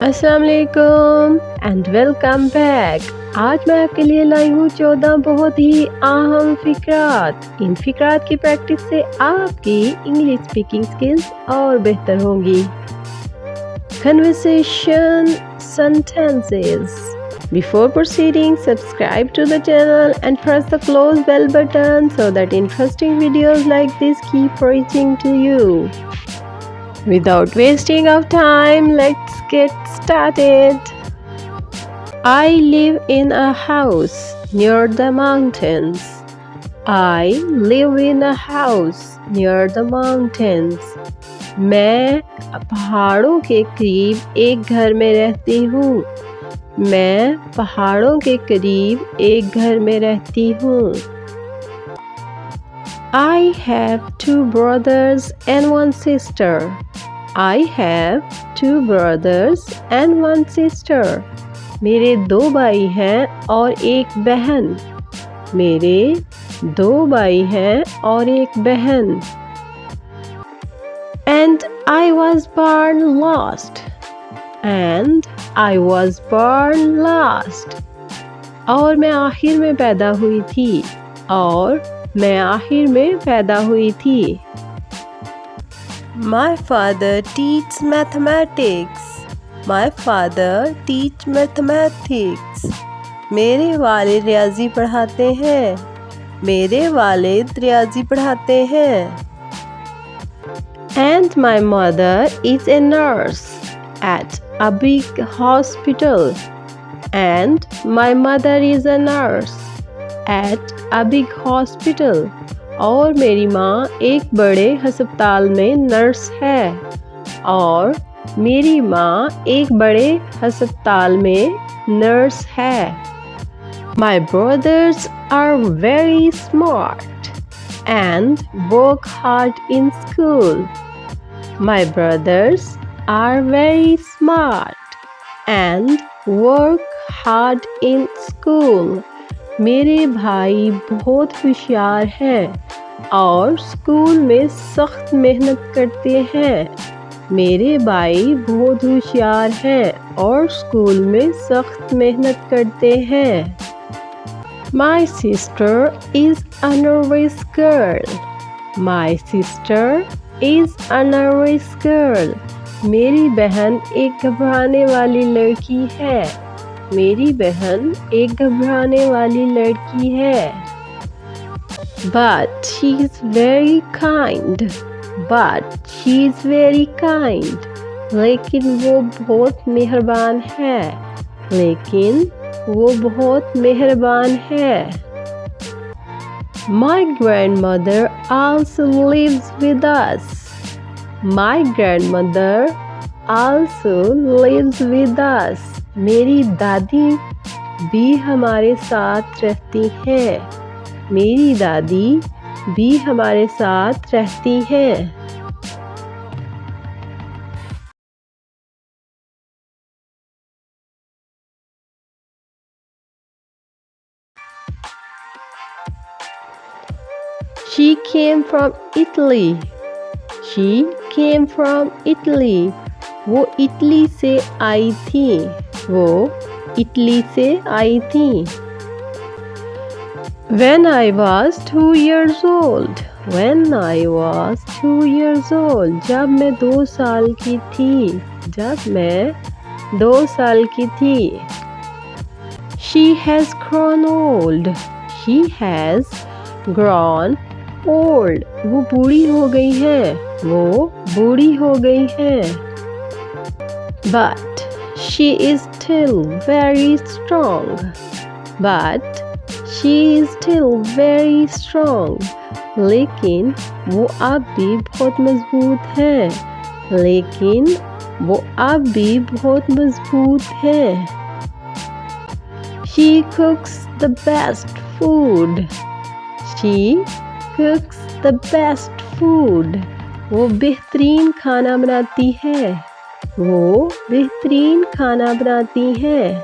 अस्सलाम वालेकुम and welcome back. आज मैं आपके लिए लाई हूँ 14 बहुत ही अहम फिक्रात। इन फिक्रात की प्रैक्टिस से आपकी इंग्लिश स्पीकिंग स्किल्स और बेहतर होंगी। Conversation sentences. Before proceeding, subscribe to the channel and press the close bell button so that interesting videos like this keep reaching to you. Without wasting of time, let's get started. I live in a house near the mountains. I live in a house near the mountains. मैं पहाड़ों के करीब एक घर में रहती हूँ। मैं पहाड़ों के करीब एक घर में रहती हूँ। I have two brothers and one sister. I have two brothers and one sister. मेरे दो भाई हैं और एक बहन। मेरे दो भाई हैं और एक बहन। And I was born last. And I was born last. और मैं आखिर में पैदा हुई थी। और मैं आखिर में पैदा हुई थी। My father teaches mathematics. My father teaches mathematics. मेरे वालिद रियाजी पढ़ाते हैं। मेरे वालिद रियाजी पढ़ाते हैं। And my mother is a nurse at a big hospital. And my mother is a nurse at a big hospital. और मेरी माँ एक बड़े हस्पताल में नर्स है। और मेरी माँ एक बड़े हस्पताल में नर्स है। My brothers are very smart and work hard in school. My brothers are very smart and work hard in school. मेरे भाई बहुत होशियार हैं और स्कूल में सख्त मेहनत करते हैं। मेरे भाई बहुत होशियार हैं और स्कूल में सख्त मेहनत करते हैं। My sister is a nervous girl. My sister is a nervous girl. मेरी बहन एक घबराने वाली लड़की है। मेरी बहन एक घबराने वाली लड़की है। But she is very kind. But she is very kind. लेकिन वो बहुत मेहरबान है। लेकिन वो बहुत मेहरबान है। My grandmother also lives with us. My grandmother also lives with us. मेरी दादी भी हमारे साथ रहती हैं। मेरी दादी भी हमारे साथ रहती हैं। She came from Italy. She came from Italy. वो इटली से आई थी। वो इटली से आई थी। When I was 2 years old. When I was 2 years old. जब मैं 2 साल की थी। जब मैं 2 साल की थी। She has grown old. She has grown old. वो बूढ़ी हो गई है। वो बूढ़ी हो गई है। But she is still very strong. But she is still very strong. लेकिन वो अब भी बहुत मजबूत है। लेकिन वो अब भी बहुत मजबूत है। She cooks the best food. She cooks the best food. वो बेहतरीन खाना बनाती है। वो बेहतरीन खाना बनाती हैं।